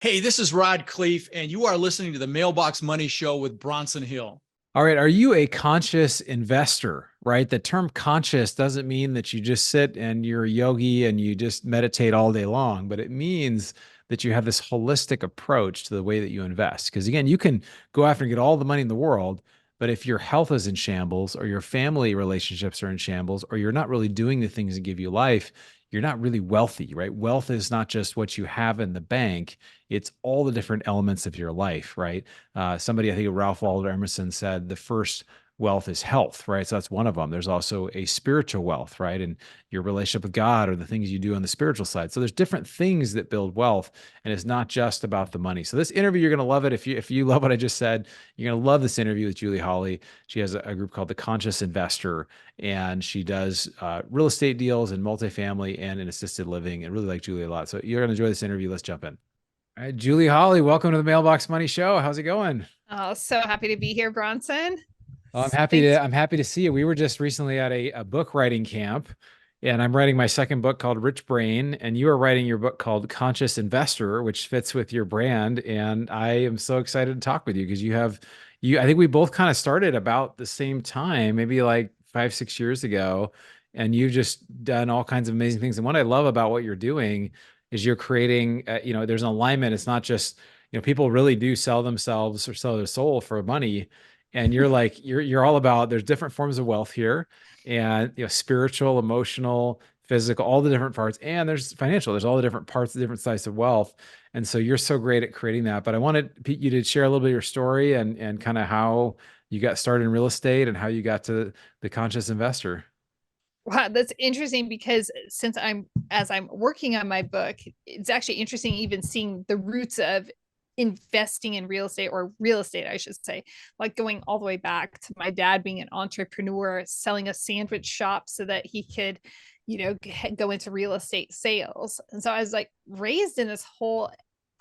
Hey, this is Rod Cleef, and you are listening to the Mailbox Money Show with Bronson Hill. All right. Are you a conscious investor, right? The term conscious doesn't mean that you just sit and you're a yogi and you just meditate all day long, but it means that you have this holistic approach to the way that you invest. Because again, you can go after and get all the money in the world, but if your health is in shambles or your family relationships are in shambles or you're not really doing the things that give you life, you're not really wealthy, right? Wealth is not just what you have in the bank, it's all the different elements of your life, right? Somebody, I think Ralph Waldo Emerson said, the first wealth is health, right? So that's one of them. There's also a spiritual wealth, right? And your relationship with God or the things you do on the spiritual side. So there's different things that build wealth, and it's not just about the money. So this interview, you're going to love it. If you love what I just said, you're going to love this interview with Julie Holly. She has a group called the Conscious Investor, and she does real estate deals and multifamily and in assisted living, and really like Julie a lot. So you're going to enjoy this interview. Let's jump in. All right, Julie Holly, welcome to the Mailbox Money Show. How's it going? Oh, so happy to be here, Bronson. Well, I'm happy to Thanks. I'm happy to see you. We were just recently at a book writing camp, and I'm writing my second book called Rich Brain, and you are writing your book called Conscious Investor, which fits with your brand. And I am so excited to talk with you because I think we both kind of started about the same time, maybe like 5, 6 years ago, and you've just done all kinds of amazing things. And what I love about what you're doing is you're creating, there's an alignment. It's not just, people really do sell themselves or sell their soul for money, and you're all about, there's different forms of wealth here, and spiritual, emotional, physical, all the different parts, and there's financial, there's all the different parts, the different sides of wealth. And so you're so great at creating that. But I wanted you to share a little bit of your story and kind of how you got started in real estate and how you got to the conscious investor. Wow, that's interesting because as I'm working on my book, it's actually interesting even seeing the roots of investing in real estate, or real estate, I should say, like going all the way back to my dad being an entrepreneur, selling a sandwich shop so that he could, go into real estate sales. And so I was like raised in this whole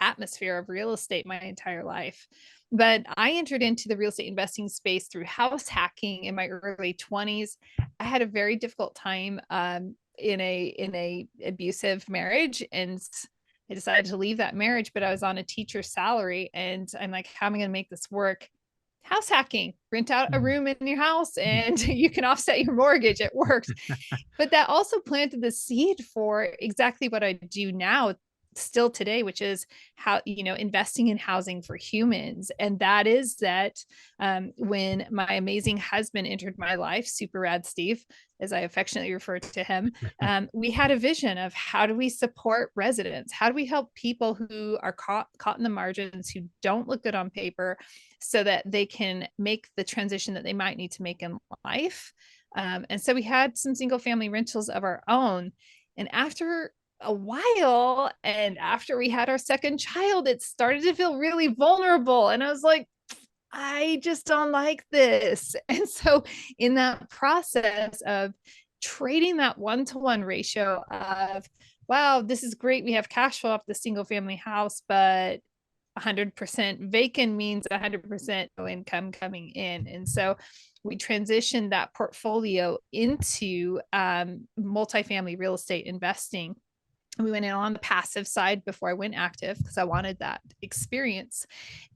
atmosphere of real estate my entire life. But I entered into the real estate investing space through house hacking in my early 20s. I had a very difficult time in a abusive marriage, and I decided to leave that marriage, but I was on a teacher's salary, and I'm like, how am I going to make this work? House hacking, rent out a room in your house and you can offset your mortgage. It works. But that also planted the seed for exactly what I do now, still today, which is how, investing in housing for humans. And that is that when my amazing husband entered my life, Super Rad Steve, as I affectionately refer to him, we had a vision of how do we support residents? How do we help people who are caught in the margins, who don't look good on paper, so that they can make the transition that they might need to make in life? And so we had some single family rentals of our own. And after a while, and after we had our second child, it started to feel really vulnerable. And I was like, I just don't like this. And so, in that process of trading that 1-to-1 ratio of, wow, this is great, we have cash flow off the single family house, but 100% vacant means 100% no income coming in. And so we transitioned that portfolio into multifamily real estate investing. We went in on the passive side before I went active because I wanted that experience.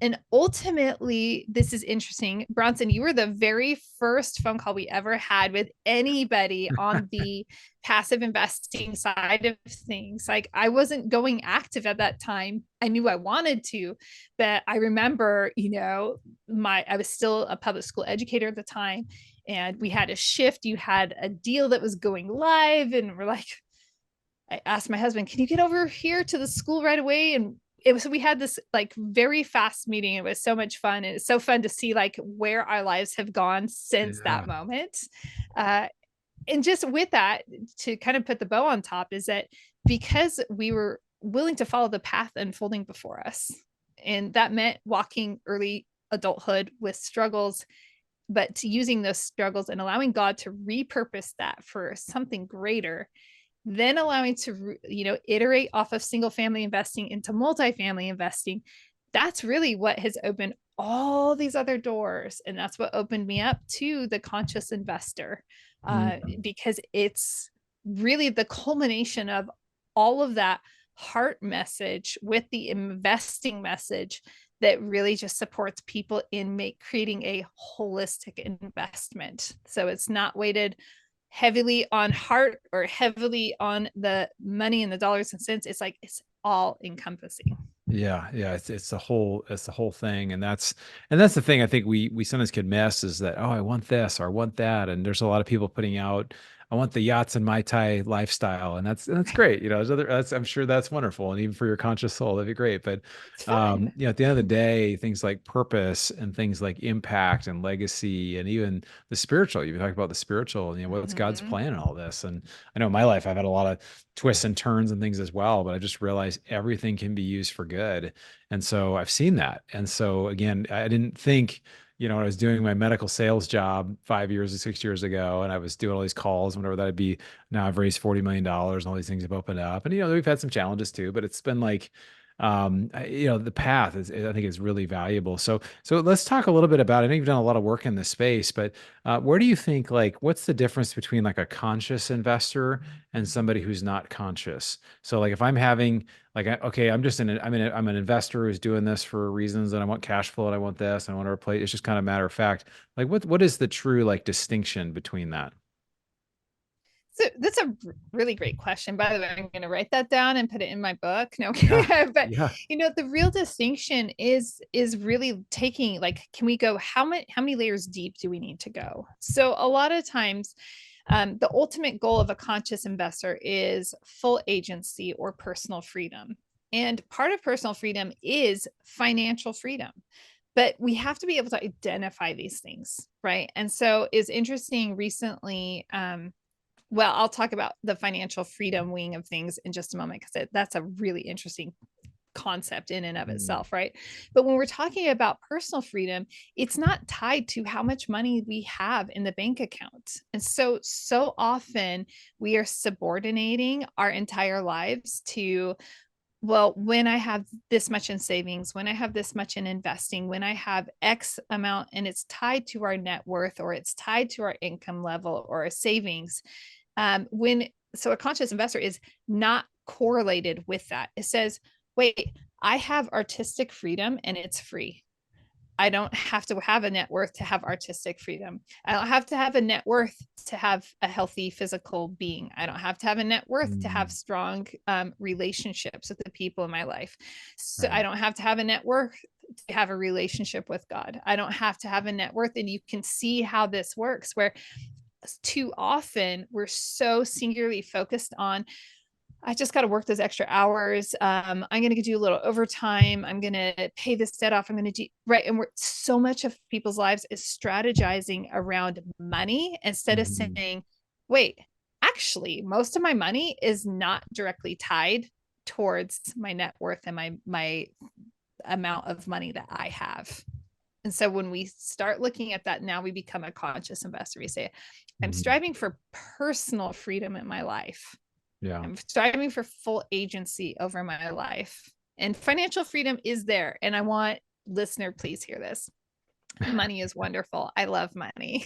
And ultimately, this is interesting. Bronson, you were the very first phone call we ever had with anybody on the passive investing side of things. Like, I wasn't going active at that time. I knew I wanted to, but I remember, I was still a public school educator at the time, and we had a shift. You had a deal that was going live, and we're like, I asked my husband, can you get over here to the school right away? And we had this like very fast meeting. It was so much fun. And it's so fun to see like where our lives have gone since Yeah. that moment. Uh, and just with that, to kind of put the bow on top, is that because we were willing to follow the path unfolding before us, and that meant walking early adulthood with struggles, but using those struggles and allowing God to repurpose that for something greater, then allowing to iterate off of single family investing into multifamily investing. That's really what has opened all these other doors, and that's what opened me up to the conscious investor, Mm. because it's really the culmination of all of that heart message with the investing message that really just supports people in creating a holistic investment. So it's not weighted heavily on heart or heavily on the money and the dollars and cents. It's like, it's all encompassing. Yeah, yeah, it's the whole thing, and that's the thing I think we sometimes could miss is that, oh, I want this or I want that, and there's a lot of people putting out, I want the yachts and Mai Tai lifestyle, and that's great. There's I'm sure that's wonderful, and even for your conscious soul, that'd be great. But It's fun. at the end of the day, things like purpose and things like impact and legacy, and even the spiritual. You've talked about the spiritual, what's God's Mhm. plan in all this, and I know in my life I've had a lot of twists and turns and things as well, but I just realized everything can be used for good. And so I've seen that. And so again, I didn't think, when I was doing my medical sales job 5 years or 6 years ago, and I was doing all these calls, whatever that'd be. Now I've raised $40 million and all these things have opened up. And, we've had some challenges too, but it's been like, the path I think is really valuable. So let's talk a little bit about, I know you've done a lot of work in this space, but where do you think, like, what's the difference between like a conscious investor and somebody who's not conscious? So like if I'm having like, okay, I'm an investor who's doing this for reasons and I want cash flow and I want this and I want to replace, it's just kind of matter of fact. Like what is the true like distinction between that? So that's a really great question. By the way, I'm going to write that down and put it in my book. No, Yeah. but Yeah. the real distinction is really taking, like, can we go, how many layers deep do we need to go? So a lot of times, the ultimate goal of a conscious investor is full agency or personal freedom. And part of personal freedom is financial freedom. But we have to be able to identify these things, right? And so it's interesting recently. Well, I'll talk about the financial freedom wing of things in just a moment, because that's a really interesting concept in and of Mm. itself, right? But when we're talking about personal freedom, it's not tied to how much money we have in the bank account. And so often we are subordinating our entire lives to, well, when I have this much in savings, when I have this much in investing, when I have X amount, and it's tied to our net worth, or it's tied to our income level or our savings. So a conscious investor is not correlated with that. It says, wait, I have artistic freedom and it's free. I don't have to have a net worth to have artistic freedom. I don't have to have a net worth to have a healthy physical being. I don't have to have a net worth to have Mm. strong relationships with the people in my life. So I Right. don't have to have a net worth to have a relationship with God. I don't have to have a net worth. And you can see how this works, where too often we're so singularly focused on, I just got to work those extra hours. I'm going to do a little overtime. I'm going to pay this debt off. I'm going to do right. And so much of people's lives is strategizing around money instead of Mhm. saying, wait, actually, most of my money is not directly tied towards my net worth and my amount of money that I have. And so when we start looking at that, now we become a conscious investor. We say, I'm Mhm. striving for personal freedom in my life. Yeah. I'm striving for full agency over my life. And financial freedom is there. And I want, listener, please hear this. Money is wonderful. I love money.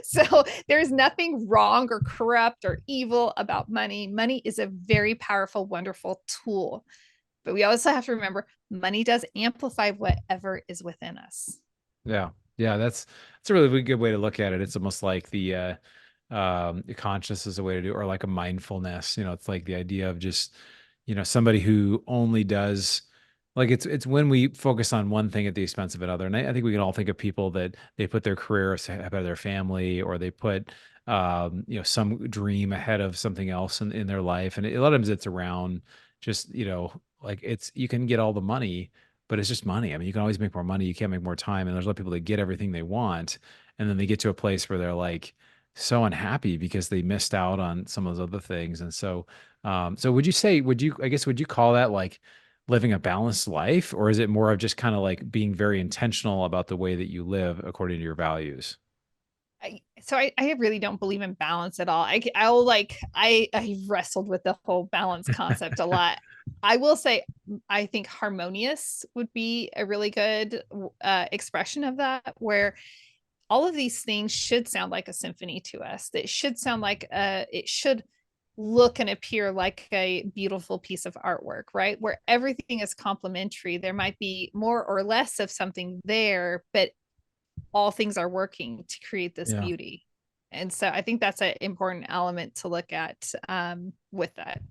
So there's nothing wrong or corrupt or evil about money. Money is a very powerful, wonderful tool. But we also have to remember, money does amplify whatever is within us. Yeah. Yeah. That's a really good way to look at it. It's almost like the conscious is a way to do, or like a mindfulness. It's like the idea of just, somebody who only does, like, it's when we focus on one thing at the expense of another. And I think we can all think of people that they put their career ahead of their family, or they put some dream ahead of something else in their life. And a lot of times it's around just, like, you can get all the money, but it's just money. I mean, you can always make more money. You can't make more time. And there's a lot of people that get everything they want, and then they get to a place where they're like so unhappy because they missed out on some of those other things. And so would you call that like living a balanced life, or is it more of just kind of like being very intentional about the way that you live according to your values? I really don't believe in balance at all. I'll like, I wrestled with the whole balance concept a lot. I will say, I think harmonious would be a really good expression of that, where all of these things should sound like a symphony to us. That should sound like it should look and appear like a beautiful piece of artwork, right? Where everything is complementary. There might be more or less of something there, but all things are working to create this Yeah. beauty. And so I think that's an important element to look at with that.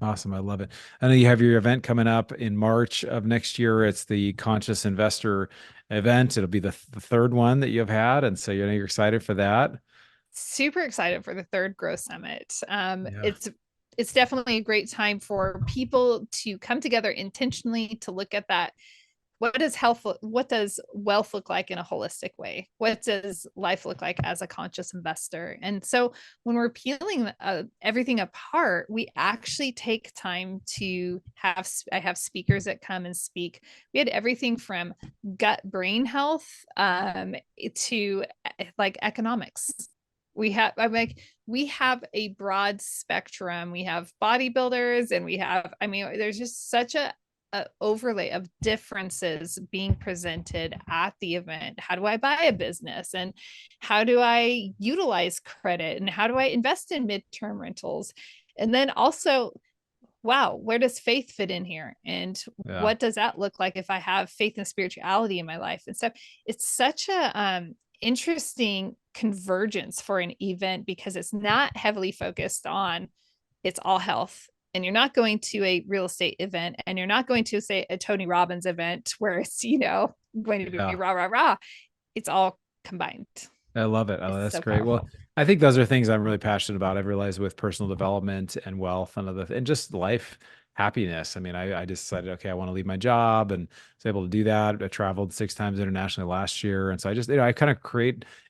Awesome. I love it. I know you have your event coming up in March of next year. It's the Conscious Investor event. It'll be the third one that you've had. And so you're excited for that. Super excited for the third Growth Summit. Yeah. It's definitely a great time for people to come together intentionally to look at that. What does wealth look like in a holistic way? What does life look like as a conscious investor? And so when we're peeling everything apart, we actually take time to I have speakers that come and speak. We had everything from gut brain health to like economics. We have a broad spectrum. We have bodybuilders and there's just such a overlay of differences being presented at the event. How do I buy a business, and how do I utilize credit, and how do I invest in midterm rentals? And then also, wow, where does faith fit in here? And Yeah. what does that look like if I have faith and spirituality in my life? And so it's such a interesting convergence for an event, because it's not heavily focused on it's all health. And you're not going to a real estate event, and you're not going to, say, a Tony Robbins event where it's, going to be Yeah. rah, rah, rah. It's all combined. I love it. Oh, It's that's so great. Well, powerful. I think those are things I'm really passionate about. I've realized with personal development and wealth and just life happiness. I mean, I just decided, okay, I want to leave my job, and was able to do that. I traveled 6 times internationally last year. And so I just, I kind of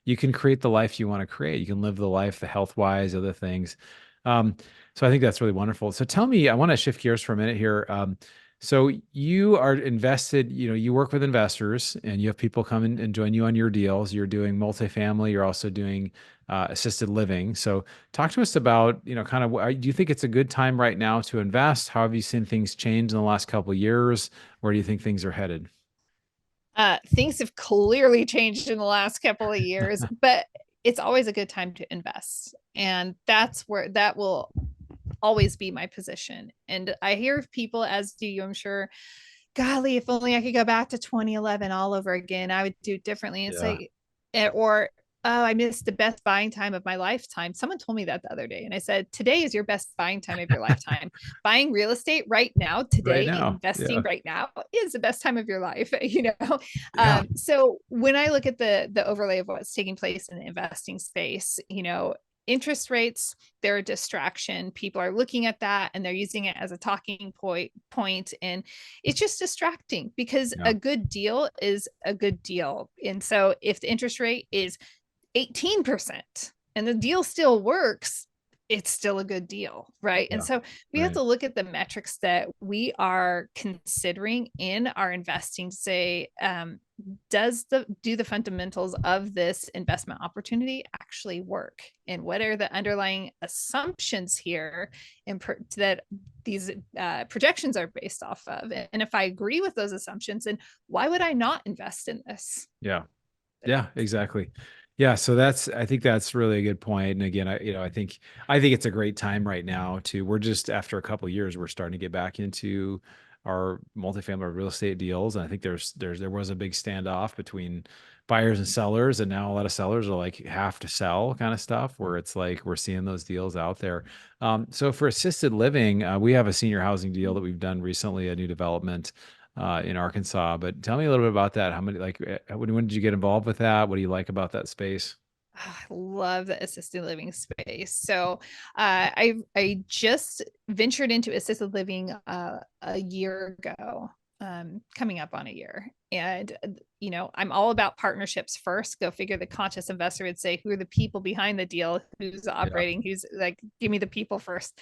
you can create the life you want to create. You can live the life, the health wise, other things. Um, so I think that's really wonderful. So tell me, I want to shift gears for a minute here. So you are invested, you work with investors and you have people come in and join you on your deals. You're doing multifamily. You're also doing assisted living. So talk to us about, kind of, do you think it's a good time right now to invest? How have you seen things change in the last couple of years? Where do you think things are headed? Things have clearly changed in the last couple of years, but it's always a good time to invest. And that will always be my position. And I hear people, as do you, I'm sure, golly, if only I could go back to 2011 all over again, I would do it differently. And Yeah. say, or, oh, I missed the best buying time of my lifetime. Someone told me that the other day. And I said, today is your best buying time of your lifetime. Buying real estate right now, today, Right now. investing Yeah. right now is the best time of your life, Yeah. So when I look at the overlay of what's taking place in the investing space, interest rates, they're a distraction. People are looking at that and they're using it as a talking point, and it's just distracting, because Yeah. a good deal is a good deal. And so if the interest rate is 18% and the deal still works, it's still a good deal, right? And Yeah. so we have Right. to look at the metrics that we are considering in our investing to say, do the fundamentals of this investment opportunity actually work, and what are the underlying assumptions here that these projections are based off of? And if I agree with those assumptions, then why would I not invest in this? Yeah. Yeah, exactly. Yeah, so I think that's really a good point. And again, I think it's a great time right now we're just after a couple of years, we're starting to get back into our multifamily real estate deals. And I think there was a big standoff between buyers and sellers, and now a lot of sellers are like have to sell kind of stuff, where it's like we're seeing those deals out there. So for assisted living, we have a senior housing deal that we've done recently, a new development in Arkansas. But tell me a little bit about that. How many, when did you get involved with that? What do you like about that space? Oh, I love the assisted living space. So I just ventured into assisted living a year ago, coming up on a year. And I'm all about partnerships first. Go figure, the conscious investor would say, who are the people behind the deal? Who's Yeah. operating? Who's like, give me the people first.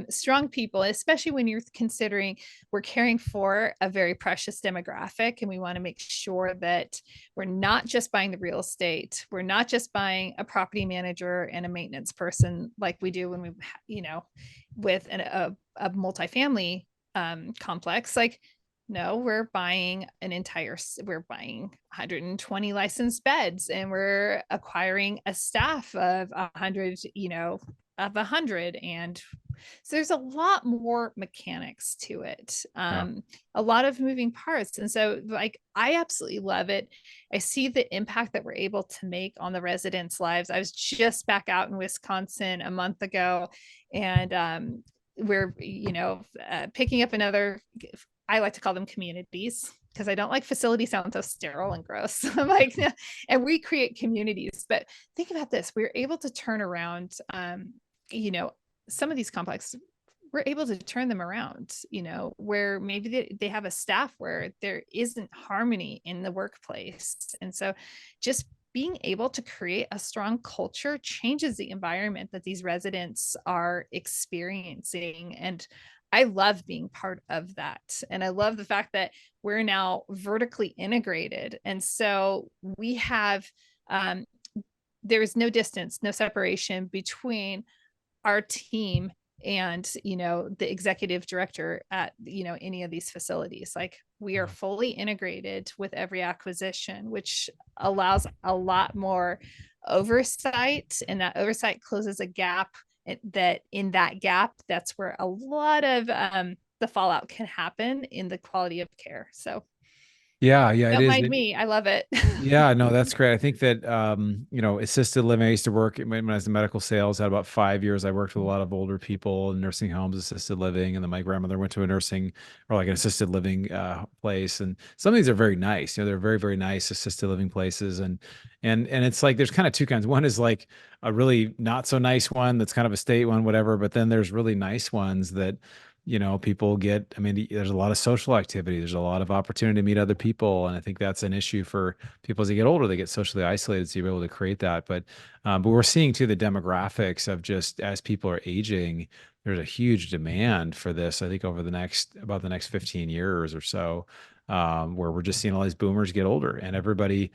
Strong people, especially when you're considering we're caring for a very precious demographic, and we want to make sure that we're not just buying the real estate. We're not just buying a property manager and a maintenance person like we do when we, with a multifamily complex. Like, no, we're buying 120 licensed beds, and we're acquiring a staff of 100, of 100. And so there's a lot more mechanics to it. A lot of moving parts. And so like, I absolutely love it. I see the impact that we're able to make on the residents' lives. I was just back out in Wisconsin a month ago, and we're, picking up another, I like to call them communities, because I don't like facility sound so sterile and gross. I'm like, and we create communities. But think about this. We're able to turn around, some of these complexes, we're able to turn them around, where maybe they have a staff where there isn't harmony in the workplace. And so just being able to create a strong culture changes the environment that these residents are experiencing. And I love being part of that. And I love the fact that we're now vertically integrated. And so we have, there is no distance, no separation between our team and, the executive director at, any of these facilities. Like, we are fully integrated with every acquisition, which allows a lot more oversight, and that oversight closes a gap in that gap, that's where a lot of the fallout can happen in the quality of care. So Yeah, don't mind me. I love it. Yeah, no, that's great. I think that, assisted living, I used to work when I was in medical sales, had about 5 years. I worked with a lot of older people in nursing homes, assisted living. And then my grandmother went to a nursing or like an assisted living place. And some of these are very nice. They're very, very nice assisted living places. And it's like, there's kind of two kinds. One is like a really not so nice one that's kind of a state one, whatever. But then there's really nice ones that, people get, I mean, there's a lot of social activity. There's a lot of opportunity to meet other people. And I think that's an issue for people as they get older. They get socially isolated. So you're able to create that. But we're seeing too, the demographics of just as people are aging, there's a huge demand for this, I think over about the next 15 years or so, where we're just seeing all these boomers get older, and everybody,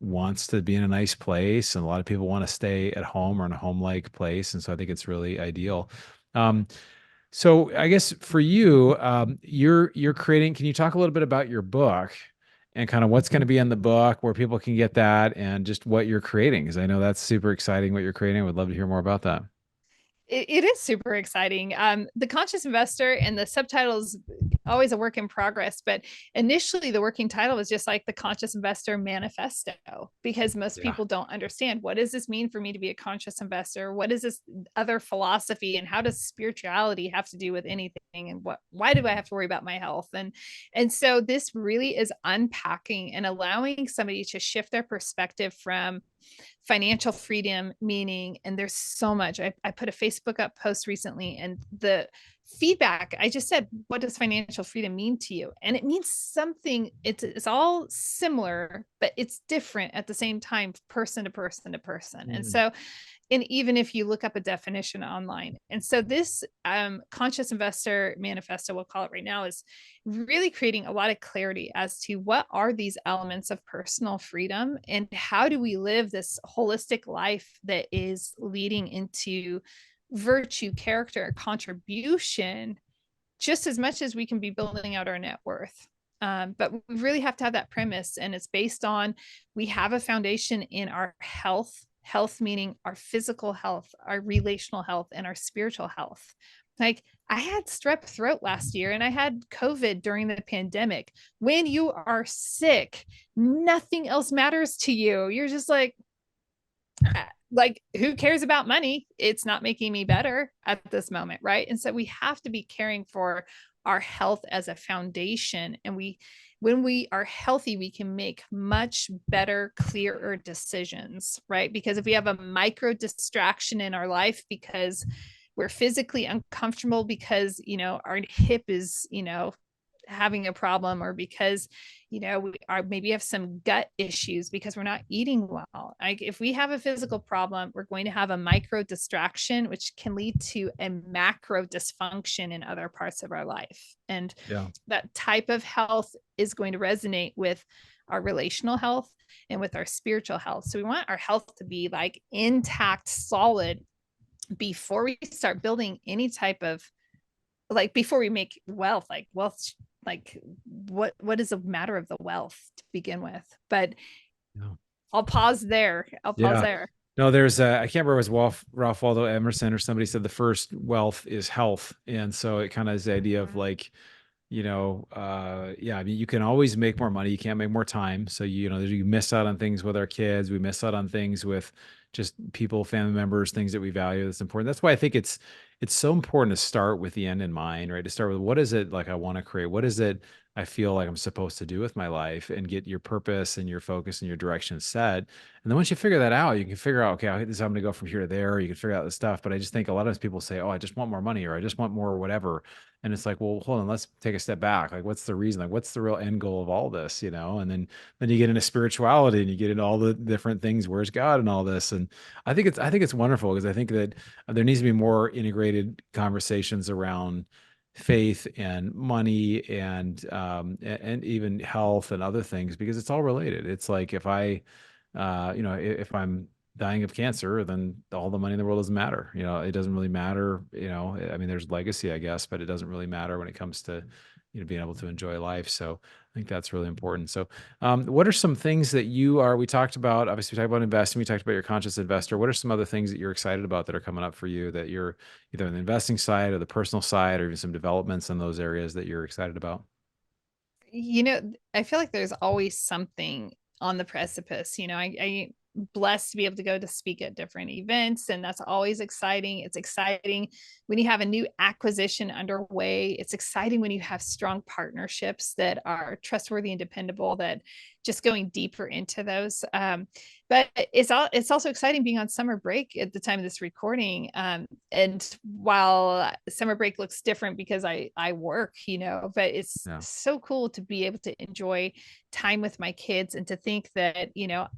wants to be in a nice place. And a lot of people want to stay at home or in a home-like place. And so I think it's really ideal. So I guess for you, you're creating, can you talk a little bit about your book and kind of what's going to be in the book, where people can get that, and just what you're creating? Because I know that's super exciting what you're creating. I would love to hear more about that. It is super exciting. The Conscious Investor, and the subtitle is always a work in progress, but initially the working title was just like the Conscious Investor Manifesto, because most people don't understand, what does this mean for me to be a conscious investor? What is this other philosophy, and how does spirituality have to do with anything? And why do I have to worry about my health? And so this really is unpacking and allowing somebody to shift their perspective from financial freedom, meaning, and there's so much. I put a Facebook up post recently, and the feedback, I just said, what does financial freedom mean to you? And it means something, it's all similar, but it's different at the same time, person to person to person. And so, and even if you look up a definition online. And so this Conscious Investor Manifesto, we'll call it right now, is really creating a lot of clarity as to what are these elements of personal freedom, and how do we live this holistic life that is leading into virtue, character, contribution, just as much as we can be building out our net worth. But we really have to have that premise, and it's based on, we have a foundation in our health meaning our physical health, our relational health, and our spiritual health. Like, I had strep throat last year, and I had COVID during the pandemic. When you are sick, nothing else matters to you. You're just like, who cares about money? It's not making me better at this moment, right? And so we have to be caring for our health as a foundation. And when we are healthy, we can make much better, clearer decisions, right? Because if we have a micro distraction in our life because we're physically uncomfortable, because, our hip is, having a problem, or because, we are maybe have some gut issues because we're not eating well. Like, if we have a physical problem, we're going to have a micro distraction, which can lead to a macro dysfunction in other parts of our life. And that type of health is going to resonate with our relational health and with our spiritual health. So we want our health to be like intact, solid, before we start building any type of, like, before we make wealth, like what is the matter of the wealth to begin with? But I'll pause there. No, there's I can't remember, it was Ralph Waldo Emerson or somebody said the first wealth is health. And so it kind of is the idea of Mhm. like, yeah, I mean, you can always make more money. You can't make more time. So, you miss out on things with our kids. We miss out on things with just people, family members, things that we value. That's important. That's why I think it's so important to start with the end in mind, right? To start with, what is it like I want to create? What is it I feel like I'm supposed to do with my life, and get your purpose and your focus and your direction set. And then once you figure that out, you can figure out, okay, this is how I'm going to go from here to there. Or you can figure out the stuff. But I just think a lot of times people say, oh, I just want more money, or I just want more whatever. And it's like, well, hold on, let's take a step back. Like, what's the reason? Like, what's the real end goal of all this? And then you get into spirituality, and you get into all the different things. Where's God and all this? And I think it's wonderful, because I think that there needs to be more integrated conversations around faith and money, and even health and other things, because it's all related. It's like, if I'm dying of cancer, then all the money in the world doesn't matter. It doesn't really matter. I mean, there's legacy, I guess, but it doesn't really matter when it comes to, being able to enjoy life. So I think that's really important. So, what are some things that we talked about, obviously we talked about investing, we talked about your conscious investor. What are some other things that you're excited about that are coming up for you, that you're either on the investing side or the personal side, or even some developments in those areas that you're excited about? I feel like there's always something on the precipice. I blessed to be able to go to speak at different events, and that's always exciting. It's exciting when you have a new acquisition underway. It's exciting when you have strong partnerships that are trustworthy and dependable, that just going deeper into those. But it's also exciting being on summer break at the time of this recording. And while summer break looks different because I work, but it's Yeah. so cool to be able to enjoy time with my kids, and to think that,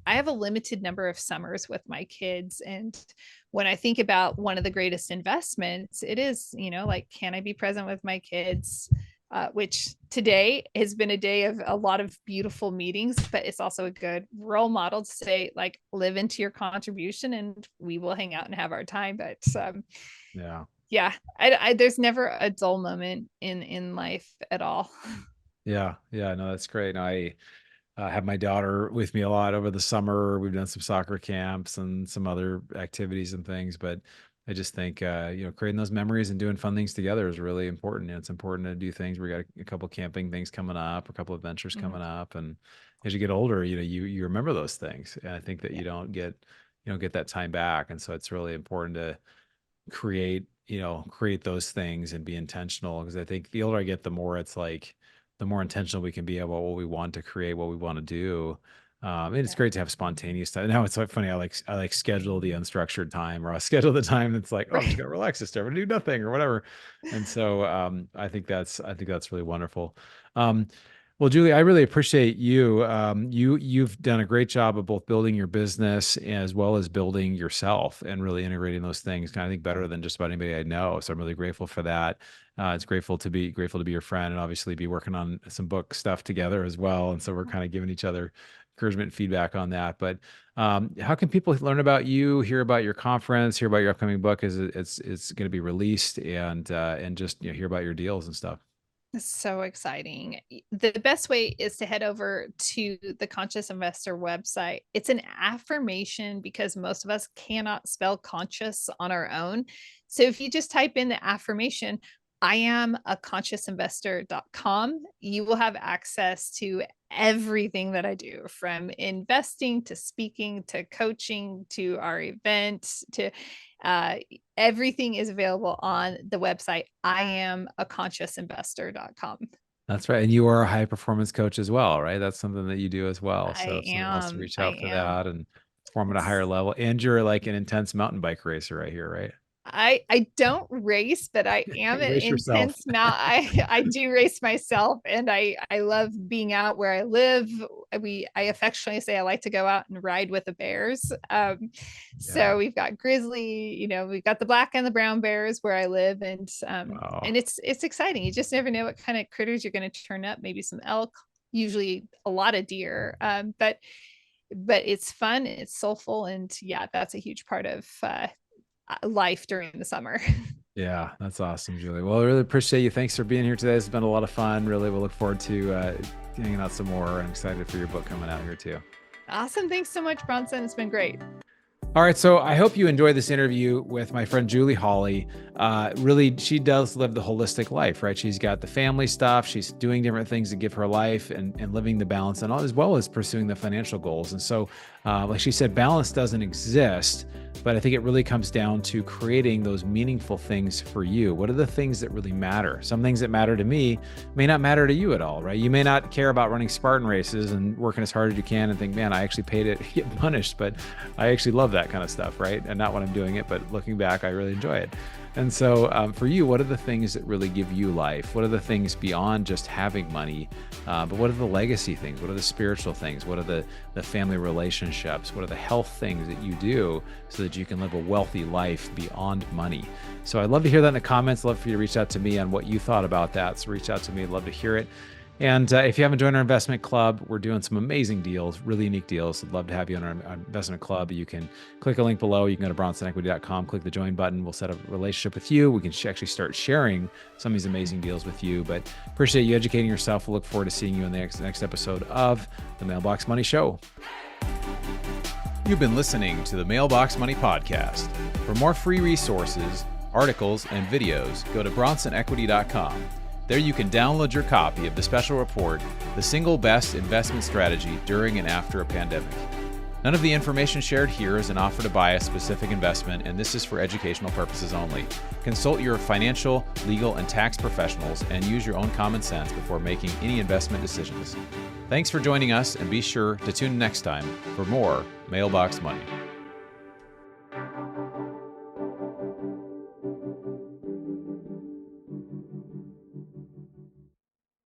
I have a limited number of summers with my kids. And when I think about one of the greatest investments, it is, like, can I be present with my kids? Which today has been a day of a lot of beautiful meetings, but it's also a good role model to say, like, live into your contribution and we will hang out and have our time. But Yeah. yeah, there's never a dull moment in life at all. Yeah. Yeah. No, that's great. No, I have my daughter with me a lot over the summer. We've done some soccer camps and some other activities and things, but I just think, creating those memories and doing fun things together is really important. It's important to do things. We got a couple camping things coming up, a couple adventures Mhm. coming up. And as you get older, you remember those things. And I think that Yeah. you don't get that time back. And so it's really important to create those things and be intentional, because I think the older I get, the more it's like, the more intentional we can be about what we want to create, what we want to do. And it's Yeah. great to have spontaneous time. Now it's so funny. I like schedule the unstructured time, or I schedule the time that's like, oh, I'm just Right. gonna relax this day, I'm gonna do nothing or whatever. And so I think that's really wonderful. Um, well, Julie, I really appreciate you. You've done a great job of both building your business as well as building yourself, and really integrating those things. Kind of think better than just about anybody I know. So I'm really grateful for that. It's grateful to be your friend, and obviously be working on some book stuff together as well. And so we're kind of giving each other encouragement and feedback on that. But how can people learn about you, hear about your conference, hear about your upcoming book? It's going to be released, and just hear about your deals and stuff. So exciting. The best way is to head over to the Conscious Investor website. It's an affirmation because most of us cannot spell conscious on our own. So if you just type in the affirmation, I am a consciousinvestor.com, you will have access to everything that I do, from investing to speaking to coaching to our events to uh, everything is available on the website. I am a consciousinvestor.com. That's right. And you are a high performance coach as well, right? That's something that you do as well. So I if somebody wants to am. reach I out for am. that and perform at a It's higher level, and you're like an intense mountain bike racer right here, right? I don't race, but I am an Race yourself. intense mount. I do race myself, and I love being out where I live. I affectionately say I like to go out and ride with the bears. Yeah. So we've got grizzly, we've got the black and the brown bears where I live, Wow. and it's exciting. You just never know what kind of critters you're going to turn up. Maybe some elk, usually a lot of deer. But it's fun, it's soulful, and yeah, that's a huge part of life during the summer. Yeah, that's awesome, Julie. Well, I really appreciate you. Thanks for being here today. It's been a lot of fun. Really, we'll look forward to hanging out some more. I'm excited for your book coming out here too. Awesome. Thanks so much, Bronson. It's been great. All right, so I hope you enjoyed this interview with my friend Julie Hawley. Really, she does live the holistic life, right? She's got the family stuff. She's doing different things to give her life and living the balance, and all, as well as pursuing the financial goals. And so, like she said, balance doesn't exist, but I think it really comes down to creating those meaningful things for you. What are the things that really matter? Some things that matter to me may not matter to you at all, right? You may not care about running Spartan races and working as hard as you can and think, man, I actually paid it to get punished, but I actually love that kind of stuff, right? And not when I'm doing it, but looking back, I really enjoy it. And so for you, what are the things that really give you life? What are the things beyond just having money? But what are the legacy things? What are the spiritual things? What are the family relationships? What are the health things that you do so that you can live a wealthy life beyond money? So I'd love to hear that in the comments. I'd love for you to reach out to me on what you thought about that. So reach out to me. I'd love to hear it. And if you haven't joined our investment club, we're doing some amazing deals, really unique deals. I'd love to have you on our investment club. You can click a link below. You can go to bronsonequity.com, click the join button. We'll set up a relationship with you. We can actually start sharing some of these amazing deals with you. But appreciate you educating yourself. We'll look forward to seeing you in the next episode of the Mailbox Money Show. You've been listening to the Mailbox Money Podcast. For more free resources, articles, and videos, go to bronsonequity.com. There you can download your copy of the special report, The Single Best Investment Strategy During and After a Pandemic. None of the information shared here is an offer to buy a specific investment, and this is for educational purposes only. Consult your financial, legal, and tax professionals and use your own common sense before making any investment decisions. Thanks for joining us, and be sure to tune in next time for more Mailbox Money.